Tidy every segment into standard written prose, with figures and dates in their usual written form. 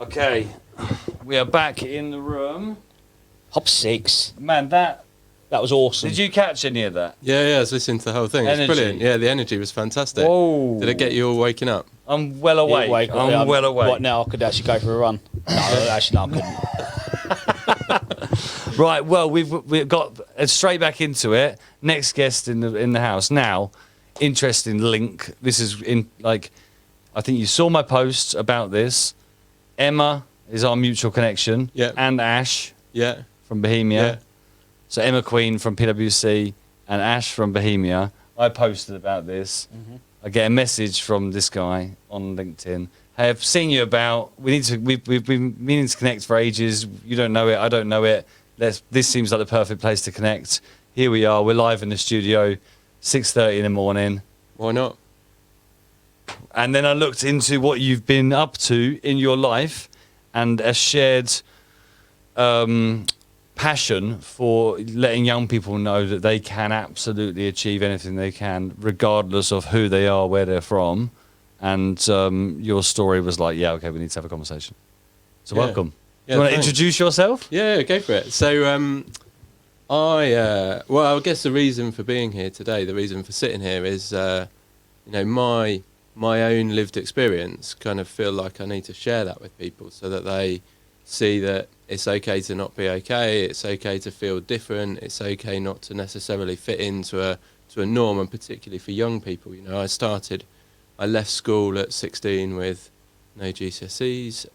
Okay, we are back in the room. Hop 6. Man, that was awesome. Did you catch any of that? Yeah, I was listening to the whole thing. It's Energy. brilliant. Yeah, the energy was fantastic. Whoa. Did it get you all waking up? I'm well awake. I'm well awake. Right now, I could actually go for a run. No, actually, no, I couldn't. Right, well, we've got straight back into it. Next guest in the house. Now, interesting link. This is I think you saw my post about this. Emma is our mutual connection. Yeah. And Ash. Yeah. From Bohemia. Yeah. So Emma Queen from PwC and Ash from Bohemia. I posted about this. Mm-hmm. I get a message from this guy on LinkedIn. Hey, I've seen you about. We've been meaning to connect for ages. You don't know it. I don't know it. This seems like the perfect place to connect. Here we are. We're live in the studio, 6:30 in the morning. Why not? And then I looked into what you've been up to in your life, and a shared passion for letting young people know that they can absolutely achieve anything they can, regardless of who they are, where they're from. And your story was like, yeah, okay, we need to have a conversation. So welcome. Yeah, Do you want to thanks. introduce yourself? Yeah, go for it. So, I guess the reason for being here today, the reason for sitting here is, my own lived experience. Kind of feel like I need to share that with people so that they see that it's okay to not be okay. It's okay to feel different. It's okay not to necessarily fit into a norm, and particularly for young people. I left school at 16 with no GCSEs.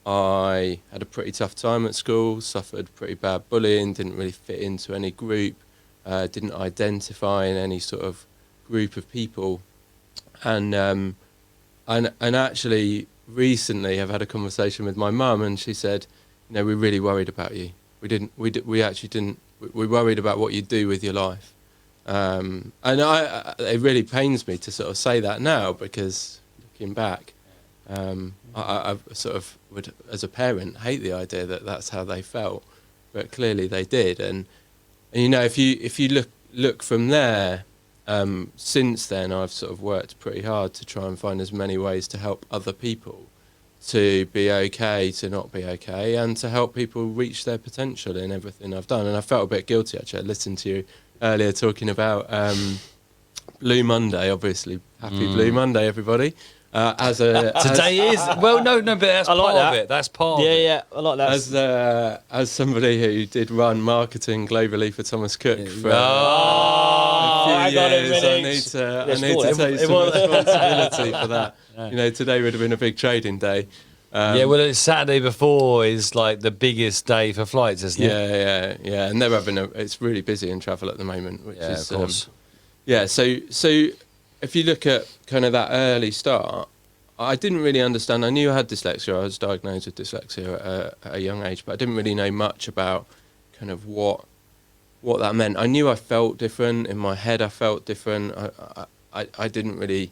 I had a pretty tough time at school, suffered pretty bad bullying, didn't really fit into any group, didn't identify in any sort of group of people. And actually recently I've had a conversation with my mum, and she said, we're really worried about you. We worried about what you do with your life. And it really pains me to sort of say that now, because looking back, I sort of would, as a parent, hate the idea that that's how they felt, but clearly they did. And if you look from there, since then I've sort of worked pretty hard to try and find as many ways to help other people to be okay, to not be okay, and to help people reach their potential in everything I've done. And I felt a bit guilty, actually. I listened to you earlier talking about Blue Monday, obviously. Happy Blue Monday, everybody. Today is but that's part of it. That's part of it. Yeah, I like that. As somebody who did run marketing globally for Thomas Cook for I got it, years, I need to take some responsibility for that. Today would have been a big trading day. It's Saturday before is like the biggest day for flights, isn't it? Yeah, and they're having it's really busy in travel at the moment, which is of course. So if you look at kind of that early start, I didn't really understand. I knew I had dyslexia. I was diagnosed with dyslexia at a young age, but I didn't really know much about kind of what that meant. I knew I felt different. In my head, I felt different. I didn't really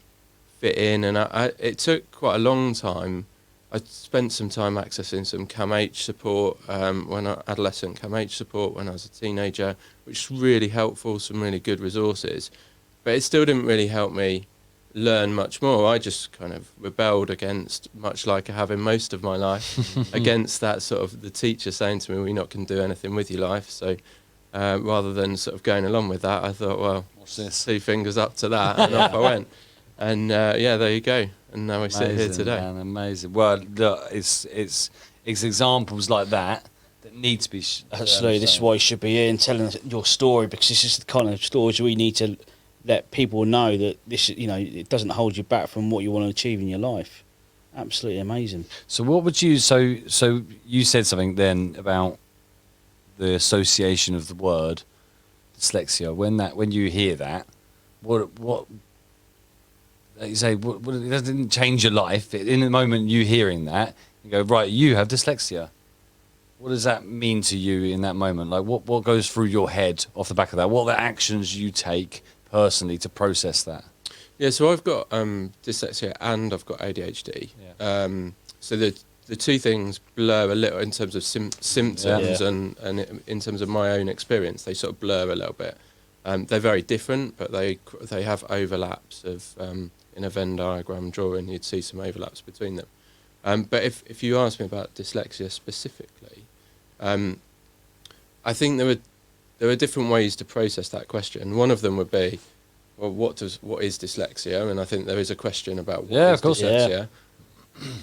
fit in, and it took quite a long time. I spent some time accessing some CAMH support, adolescent CAMH support when I was a teenager, which was really helpful, some really good resources. But it still didn't really help me learn much more. I just kind of rebelled against, much like I have in most of my life, against that sort of the teacher saying to me, well, you're not going to do anything with your life. So rather than sort of going along with that, I thought, well, what's this? 2 fingers up to that, and off I went. And there you go. And now we sit here today. Man, amazing. Well, look, it's examples like that need to be. Absolutely, this is why you should be here and telling us your story, because this is the kind of stories we need to let people know that this, it doesn't hold you back from what you want to achieve in your life. Absolutely amazing. So what would you? So you said something then about the association of the word dyslexia. When you hear that, what like you say, what it doesn't change your life. In the moment you hearing that, you go, right, you have dyslexia. What does that mean to you in that moment? Like what goes through your head off the back of that? What are the actions you take personally to process that? Yeah, so I've got dyslexia and I've got ADHD. Yeah. So the two things blur a little in terms of symptoms and in terms of my own experience, they sort of blur a little bit. They're very different, but they have overlaps of in a Venn diagram drawing, you'd see some overlaps between them. But if you ask me about dyslexia specifically, I think there are different ways to process that question. One of them would be, well, what is dyslexia? And I think there is a question about what is of course. dyslexia.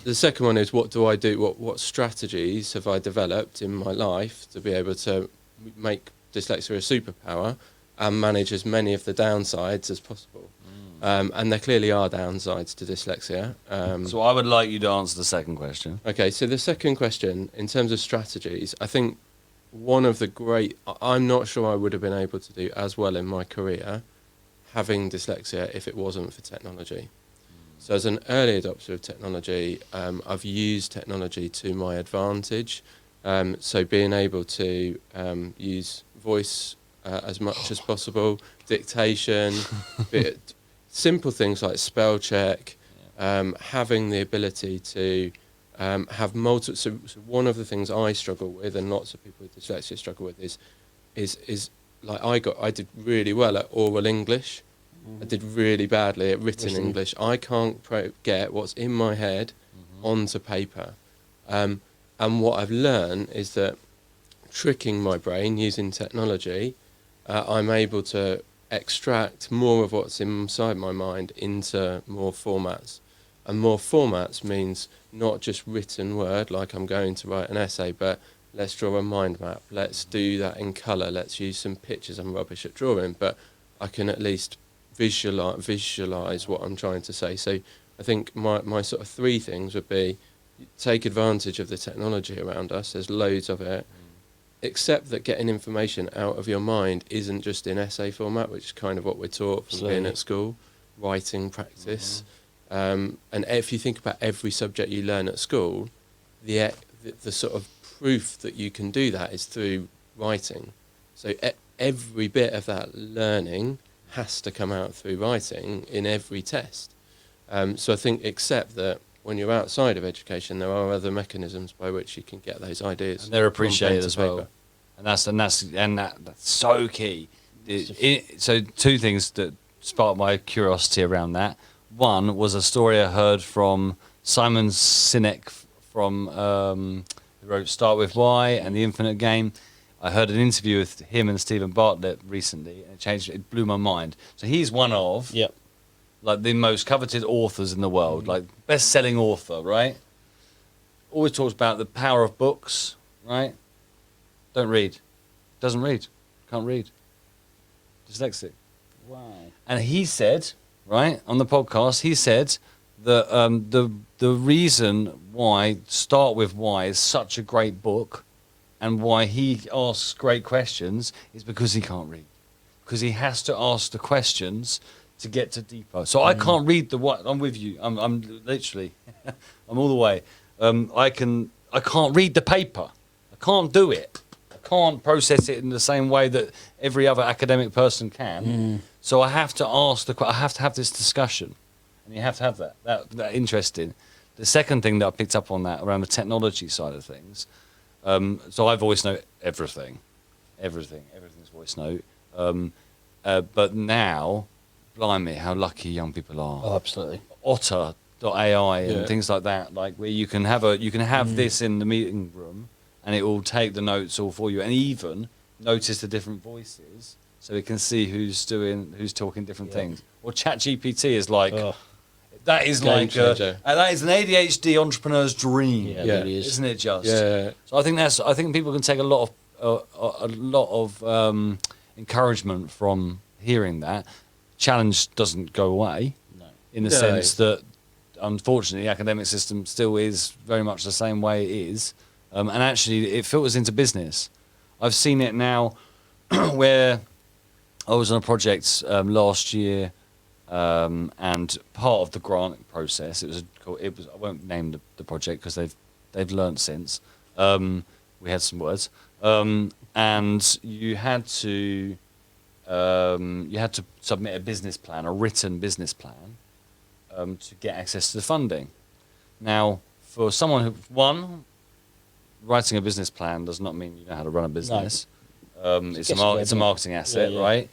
The second one is, what do I do? What strategies have I developed in my life to be able to make dyslexia a superpower and manage as many of the downsides as possible? And there clearly are downsides to dyslexia. So I would like you to answer the second question. Okay, so the second question, in terms of strategies, I think one of the I'm not sure I would have been able to do as well in my career having dyslexia if it wasn't for technology. So as an early adopter of technology, I've used technology to my advantage. So being able to use voice as much as possible, dictation, simple things like spell check, having the ability to have multiple. So one of the things I struggle with, and lots of people with dyslexia struggle with, is like I did really well at oral English. I did really badly at written English. I can't get what's in my head onto paper. And what I've learned is that tricking my brain using technology, I'm able to extract more of what's inside my mind into more formats. And more formats means not just written word, like I'm going to write an essay, but let's draw a mind map. Let's do that in colour. Let's use some pictures. I'm rubbish at drawing, but I can at least visualize what I'm trying to say. So I think my sort of three things would be: take advantage of the technology around us. There's loads of it. Accept that getting information out of your mind isn't just in essay format, which is kind of what we're taught from being at school, writing practice. And if you think about every subject you learn at school, the sort of proof that you can do that is through writing. So every bit of that learning has to come out through writing in every test. So I think accept that when you're outside of education, there are other mechanisms by which you can get those ideas. And they're appreciated as well. And that's so key. So two things that sparked my curiosity around that. One was a story I heard from Simon Sinek from who wrote Start With Why and The Infinite Game. I heard an interview with him and Stephen Bartlett recently, and it blew my mind. So he's one of like the most coveted authors in the world, like best-selling author, right? Always talks about the power of books, right? Don't read. Doesn't read. Can't read. Dyslexic. Wow. And he said, right, on the podcast, he said that the reason why Start With Why is such a great book and why he asks great questions is because he can't read. Because he has to ask the questions to get to deeper. So I can't read the what. I'm with you. I'm literally, I'm all the way. I can't read the paper. I can't do it. I can't process it in the same way that every other academic person can. So I have to I have to have this discussion, and you have to have that interesting. The second thing that I picked up on that around the technology side of things. So I voice note everything. Everything's voice note. But now, blimey, how lucky young people are. Oh, absolutely. Otter.ai and things like that, like where you can have this in the meeting room, and it will take the notes all for you, and even notice the different voices, so it can see who's talking different things. Or ChatGPT is like. That is like that is an ADHD entrepreneur's dream, Yeah, it really is. isn't it? Just Yeah. So I think people can take a lot of encouragement from hearing that. Challenge doesn't go away, in the sense that unfortunately the academic system still is very much the same way it is, and actually it filters into business. I've seen it now, where I was on a project last year. And part of the grant process, it was I won't name the project because they've learnt since. We had some words, and you had to submit a business plan, a written business plan, to get access to the funding. Now, for someone writing a business plan does not mean you know how to run a business. No. It's a marketing asset, right?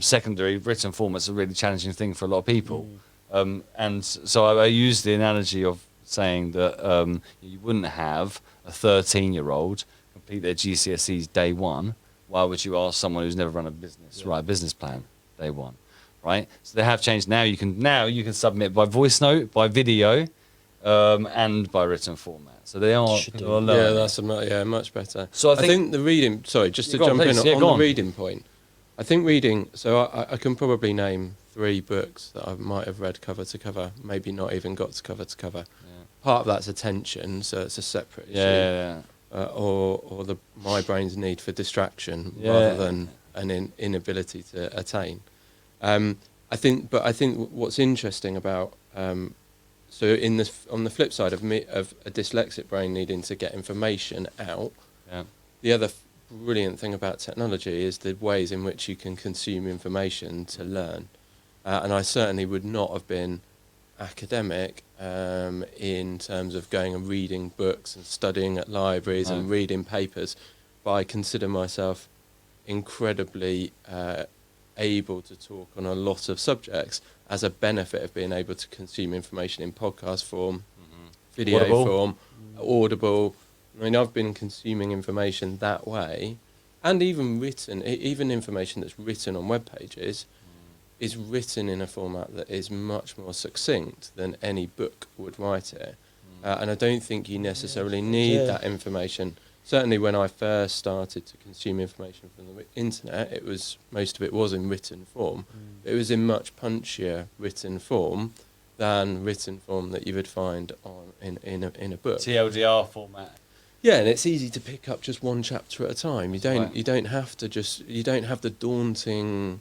Secondary, written format's a really challenging thing for a lot of people. And so I use the analogy of saying that you wouldn't have a 13-year-old complete their GCSEs day one. Why would you ask someone who's never run a business write a business plan day one, right? So they have changed. Now you can submit by voice note, by video, and by written format. So they are. Should do. Yeah, that's much better. So I I think the reading. Sorry, just to Go on, jump in please. Yeah, on go the on. reading point. I think reading. So I can probably name 3 books that I might have read cover to cover. Maybe not even got to cover to cover. Yeah. Part of that's attention, so it's a separate issue. Yeah. Or my brain's need for distraction Yeah. rather than an inability to attain. I think what's interesting about so on the flip side of a dyslexic brain needing to get information out, Yeah. the other brilliant thing about technology is the ways in which you can consume information to learn. And I certainly would not have been academic in terms of going and reading books and studying at libraries and reading papers, but I consider myself incredibly able to talk on a lot of subjects as a benefit of being able to consume information in podcast form, video Audible. form, Audible. I mean, I've been consuming information that way, and even information that's written on web pages is written in a format that is much more succinct than any book would write it. And I don't think you necessarily need that information. Certainly when I first started to consume information from the internet, most of it was in written form. It was in much punchier written form than written form that you would find in a book. TLDR format. Yeah, and it's easy to pick up just one chapter at a time. You Right. don't have the daunting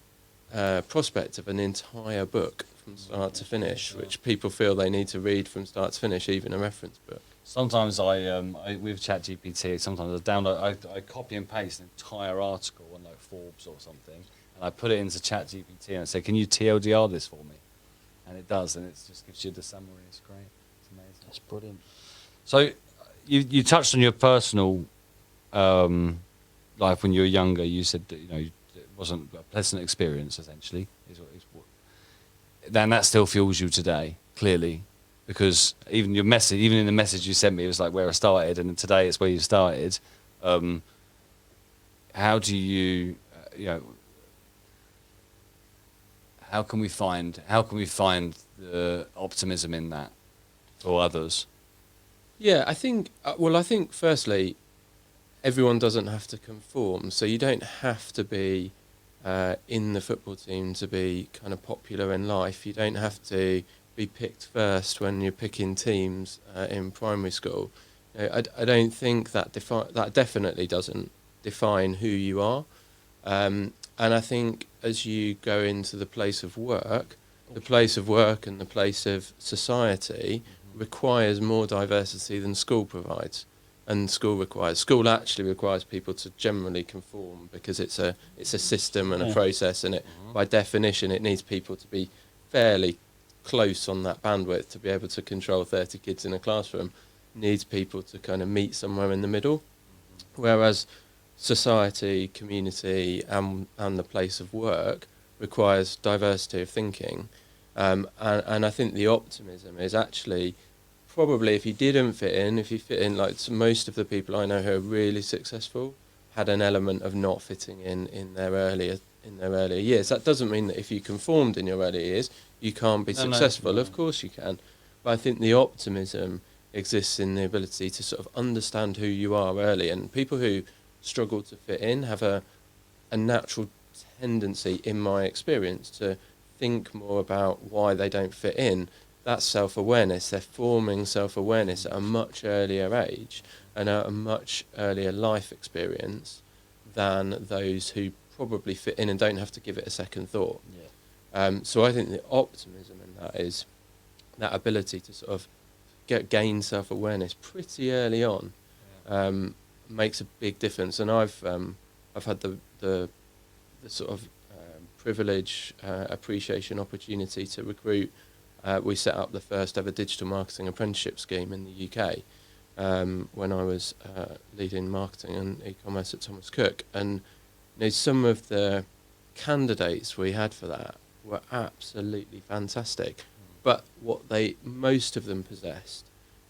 prospect of an entire book from start to finish, which people feel they need to read from start to finish, even a reference book. Sometimes I with ChatGPT, sometimes I copy and paste an entire article on like Forbes or something, and I put it into ChatGPT and I say, "Can you TLDR this for me?" And it does, and it just gives you the summary. It's great. It's amazing. That's brilliant. So, you touched on your personal life when you were younger. You said that it wasn't a pleasant experience. Essentially, then that still fuels you today, clearly. Because even in the message you sent me, it was like where I started, and today it's where you started. How do you, how can we find the optimism in that for others? Yeah, I think firstly, everyone doesn't have to conform, so you don't have to be in the football team to be kind of popular in life. You don't have to be picked first when you're picking teams in primary school. I don't think that definitely doesn't define who you are. And I think as you go into the place of work and the place of society requires more diversity than school provides. And school actually requires people to generally conform because it's a system and a process, and by definition it needs people to be fairly close on that bandwidth to be able to control 30 kids in a classroom. Needs people to kind of meet somewhere in the middle, whereas society, community, and the place of work requires diversity of thinking, and I think the optimism is actually probably if you fit in like most of the people I know who are really successful had an element of not fitting in their earlier years. That doesn't mean that if you conformed in your earlier years you can't be successful. No. Of course you can, but I think the optimism exists in the ability to sort of understand who you are early, and people who struggle to fit in have a natural tendency, in my experience, to think more about why they don't fit in. That's self-awareness. They're forming self-awareness at a much earlier age and at a much earlier life experience than those who probably fit in and don't have to give it a second thought. So I think the optimism in that is that ability to sort of gain self-awareness pretty early on makes a big difference. And I've had the sort of privilege, appreciation, opportunity to recruit. We set up the first ever digital marketing apprenticeship scheme in the UK when I was leading marketing and e-commerce at Thomas Cook. And some of the candidates we had for that were absolutely fantastic. But what most of them possessed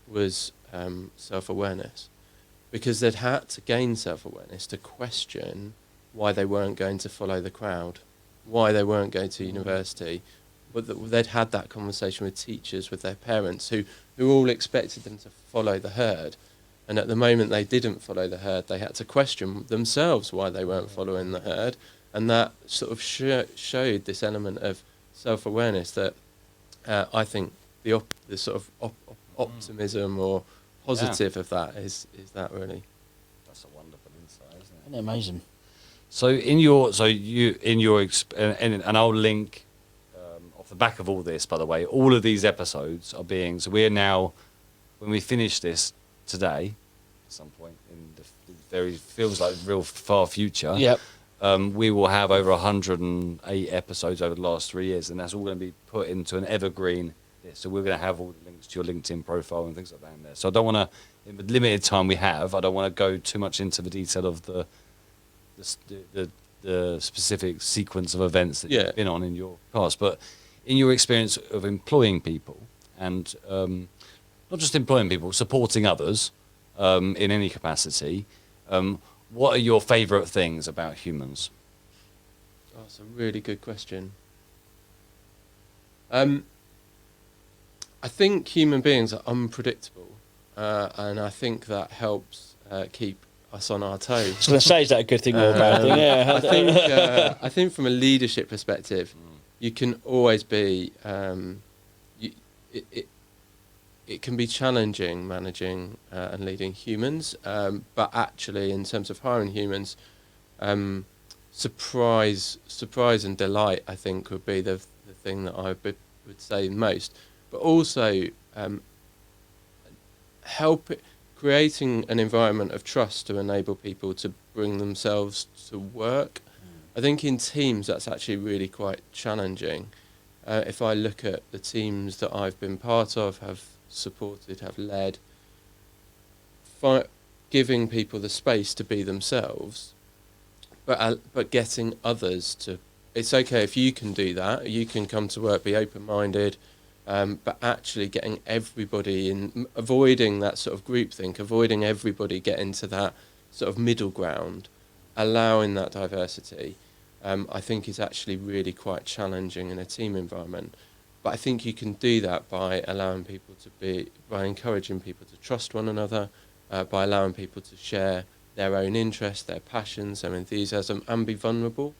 was self-awareness, because they'd had to gain self-awareness to question why they weren't going to follow the crowd, why they weren't going to university, but they'd had that conversation with teachers, with their parents, who all expected them to follow the herd. And at the moment they didn't follow the herd, they had to question themselves why they weren't following the herd. And that sort of showed this element of self-awareness that I think the sort of optimism or positive of that is that really. That's a wonderful insight, isn't it? Isn't it amazing? So and I'll link off the back of all this. By the way, all of these episodes are being. So we're now, when we finish this today, at some point in the very feels like real far future. Yep. We will have over 108 episodes over the last 3 years, and that's all going to be put into an evergreen list. So we're going to have all the links to your LinkedIn profile and things like that in there. So I don't want to, in the limited time we have, I don't want to go too much into the detail of the specific sequence of events that you've been on in your past, but in your experience of employing people and not just employing people, supporting others in any capacity, what are your favourite things about humans? Oh, that's a really good question. I think human beings are unpredictable, and I think that helps keep us on our toes. I was going to say, is that a good thing or a bad thing? Yeah. I think from a leadership perspective, you can always be. It can be challenging managing and leading humans, but actually, in terms of hiring humans, surprise and delight, I think, would be the thing that I would say most. But also, creating an environment of trust to enable people to bring themselves to work. I think in teams that's actually really quite challenging. If I look at the teams that I've been part of, have supported, have led, giving people the space to be themselves, but getting others to. It's okay if you can do that. You can come to work, be open-minded, but actually getting everybody in, avoiding that sort of groupthink, avoiding everybody getting to that sort of middle ground, allowing that diversity, I think is actually really quite challenging in a team environment. But I think you can do that by allowing people by encouraging people to trust one another, by allowing people to share their own interests, their passions, their enthusiasm, and be vulnerable.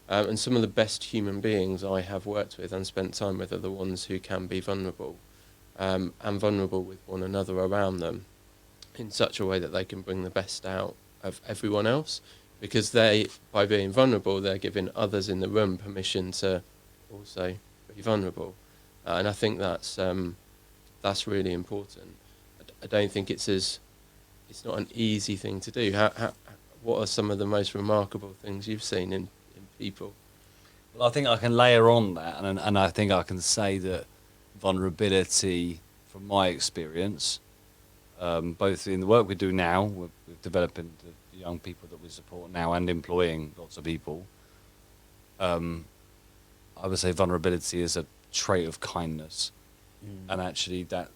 And some of the best human beings I have worked with and spent time with are the ones who can be vulnerable, and vulnerable with one another around them in such a way that they can bring the best out of everyone else, because by being vulnerable, they're giving others in the room permission to also be vulnerable. And I think that's really important. I don't think it's not an easy thing to do. What are some of the most remarkable things you've seen in people? Well, I think I can layer on that, and I think I can say that vulnerability, from my experience, both in the work we do now, with developing the young people that we support now and employing lots of people, I would say vulnerability is a trait of kindness, and actually that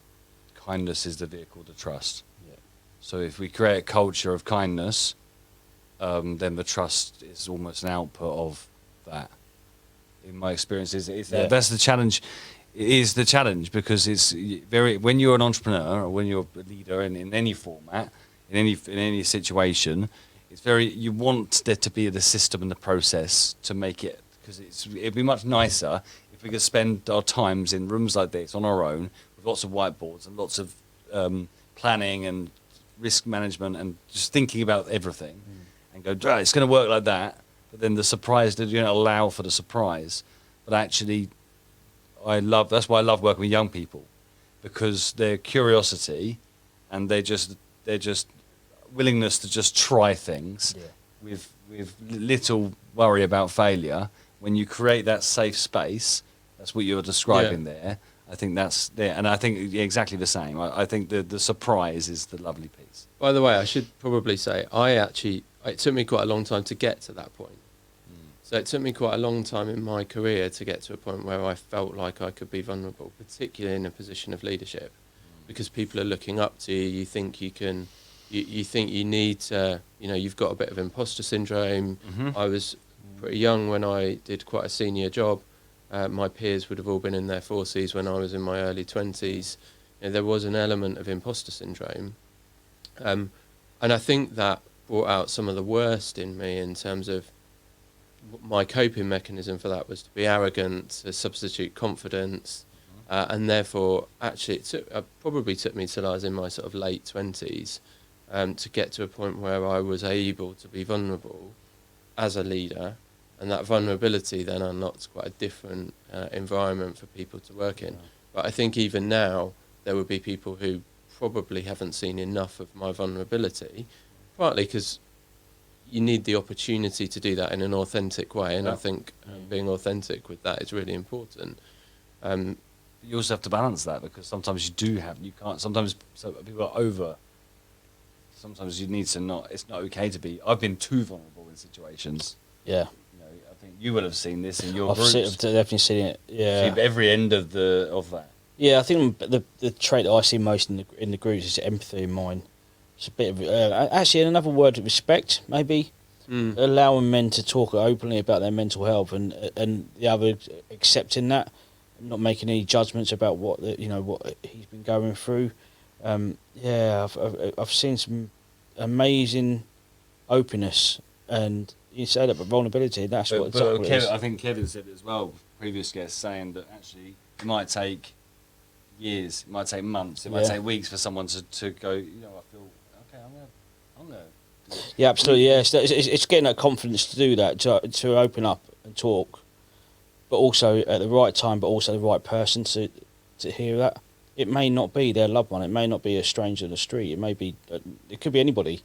kindness is the vehicle to trust. Yeah. So if we create a culture of kindness, then the trust is almost an output of that. In my experience, that's the challenge. It is the challenge, because it's when you're an entrepreneur or when you're a leader in any format, in any situation, you want there to be the system and the process to make it, because it'd be much nicer if we could spend our times in rooms like this on our own with lots of whiteboards and lots of planning and risk management and just thinking about everything. And go, it's going to work like that, but then the surprise, you don't allow for the surprise. But actually, that's why I love working with young people, because their curiosity and their just willingness to just try things with little worry about failure. When you create that safe space, that's what you're describing there. I think that's there, and I think exactly the same. I think the surprise is the lovely piece. By the way, I should probably say it took me quite a long time to get to that point. So it took me quite a long time in my career to get to a point where I felt like I could be vulnerable, particularly in a position of leadership. because people are looking up to you. You think you can, you think you need to, you've got a bit of imposter syndrome. I was pretty young when I did quite a senior job. My peers would have all been in their 40s when I was in my early 20s. There was an element of imposter syndrome. And I think that brought out some of the worst in me in terms of my coping mechanism for that was to be arrogant, to substitute confidence. And therefore, actually, it probably took me till I was in my sort of late 20s to get to a point where I was able to be vulnerable as a leader. And that vulnerability then unlocks quite a different environment for people to work in. But I think even now, there would be people who probably haven't seen enough of my vulnerability, partly because you need the opportunity to do that in an authentic way. And I think being authentic with that is really important. You also have to balance that, because sometimes you can't, sometimes people are over. Sometimes you need to not, it's not okay to be, I've been too vulnerable in situations. Yeah. I think you will have seen this in your I've groups. definitely seen it. Yeah. See every end of that. Yeah, I think the trait that I see most in the groups is empathy in mine. It's a bit of actually another word, respect, maybe. Allowing men to talk openly about their mental health and the other accepting that, not making any judgments about what he's been going through. I've seen some amazing openness, and you say that, but vulnerability. That's what exactly it is. I think Kevin said it as well. Previous guest saying that actually it might take years, it might take months, it might take weeks for someone to go. I feel okay. I'm gonna. Yeah, absolutely. Yeah, it's getting that confidence to do that, to open up and talk, but also at the right time, but also the right person to hear that. It may not be their loved one. It may not be a stranger on the street. It may be. It could be anybody.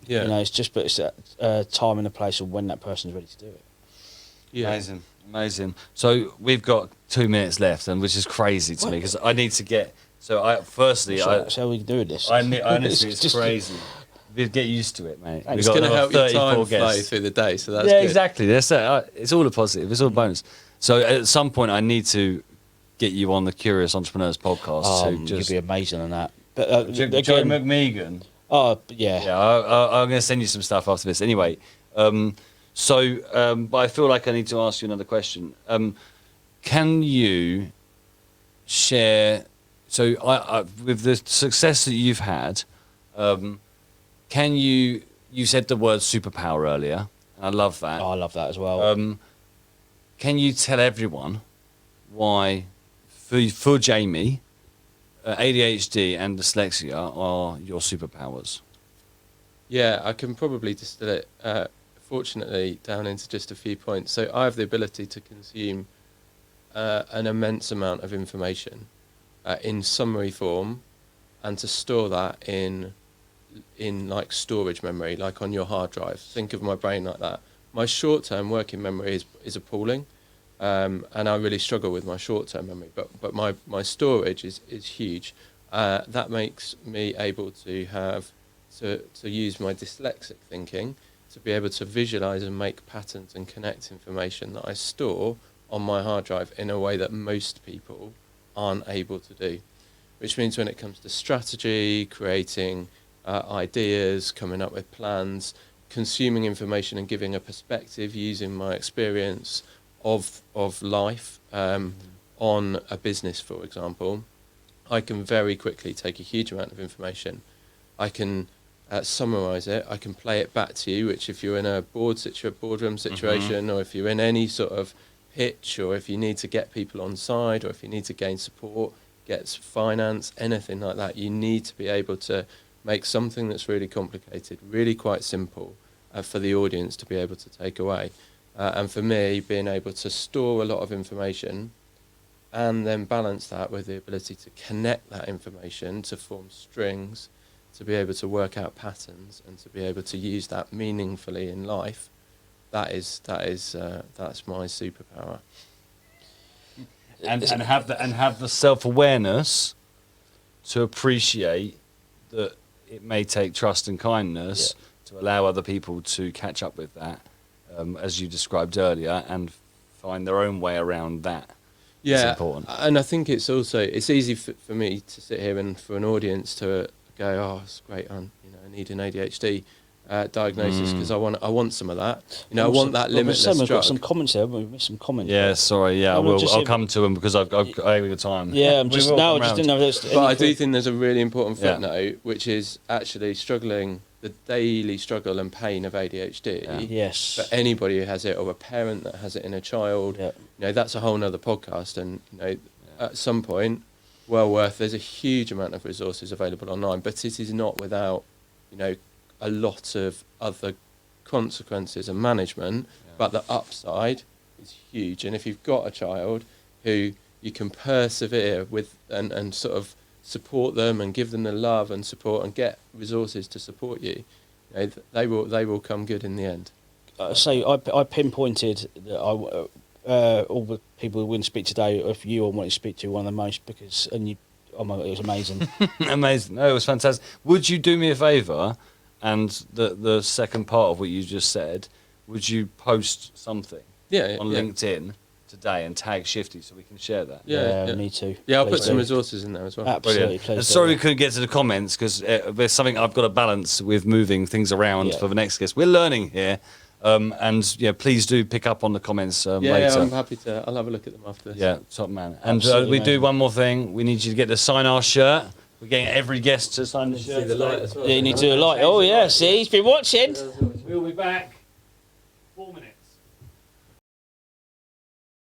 Yeah. It's just, but it's that time and a place of when that person's ready to do it. Yeah. Amazing. So we've got 2 minutes left, and which is crazy to me because I need to get. So that's how we do this. Honestly, it's crazy. Get used to it, mate. It's going to help your time flow through the day, so that's good. Exactly. That's it. It's all a positive. It's all a bonus. So at some point, I need to get you on the Curious Entrepreneurs podcast. You'd be amazing on that. But Joe McMegan. Oh yeah. Yeah, I'm going to send you some stuff after this. Anyway, but I feel like I need to ask you another question. Can you share? So, with the success that you've had, can you said the word superpower earlier, and I love that. Oh, I love that as well. Can you tell everyone why, for Jamie, ADHD and dyslexia are your superpowers? Yeah, I can probably distill it, fortunately, down into just a few points. So I have the ability to consume an immense amount of information in summary form, and to store that in like storage memory, like on your hard drive. Think of my brain like that. My short-term working memory is appalling, and I really struggle with my short-term memory. But my storage is huge. That makes me able to have to use my dyslexic thinking to be able to visualize and make patterns and connect information that I store on my hard drive in a way that most people aren't able to do. Which means when it comes to strategy, creating ideas, coming up with plans, consuming information and giving a perspective using my experience of life on a business, for example, I can very quickly take a huge amount of information. I can summarize it. I can play it back to you, which if you're in a boardroom situation, or if you're in any sort of pitch, or if you need to get people on side, or if you need to gain support, get finance, anything like that, you need to be able to make something that's really complicated, really quite simple for the audience to be able to take away. And for me, being able to store a lot of information and then balance that with the ability to connect that information to form strings, to be able to work out patterns and to be able to use that meaningfully in life, that's my superpower. And have the self-awareness to appreciate that it may take trust and kindness to allow other people to catch up with that, as you described earlier, and find their own way around that. Yeah, important. and I think it's also it's easy for me to sit here and for an audience to go, oh, it's great, I need an ADHD diagnosis because I want some of that. I want that limitless We've drug. got some comments here. We've missed some comments. Yeah, sorry. Yeah, I'll come to them because I've got time. Yeah, I just didn't know. But I do think there's a really important footnote, which is actually the daily struggle and pain of ADHD. Yeah. Yes. For anybody who has it, or a parent that has it in a child, that's a whole nother podcast. And at some point, there's a huge amount of resources available online, but it is not without, a lot of other consequences and management. But the upside is huge. And if you've got a child who you can persevere with and sort of support them and give them the love and support and get resources to support you, they will come good in the end. So I pinpointed that all the people who wouldn't speak today, if you all wanted to speak to one of the most, because oh my God, it was amazing. Amazing. No, it was fantastic. Would you do me a favour, and the second part of what you just said, would you post something on LinkedIn today and tag Shifty so we can share that? Yeah, me too. Yeah, I'll put some resources in there as well. Absolutely. Brilliant. Sorry we couldn't get to the comments because there's something I've got to balance with moving things around for the next guest. We're learning here. And please do pick up on the comments later. Yeah, I'm happy to. I'll have a look at them after this. Yeah, top man. And we do one more thing. We need you to get the sign our shirt. We're getting every guest to sign the shirt. See the light as well. Yeah, you need to do a light. Oh yeah, see, he's been watching. We'll be back.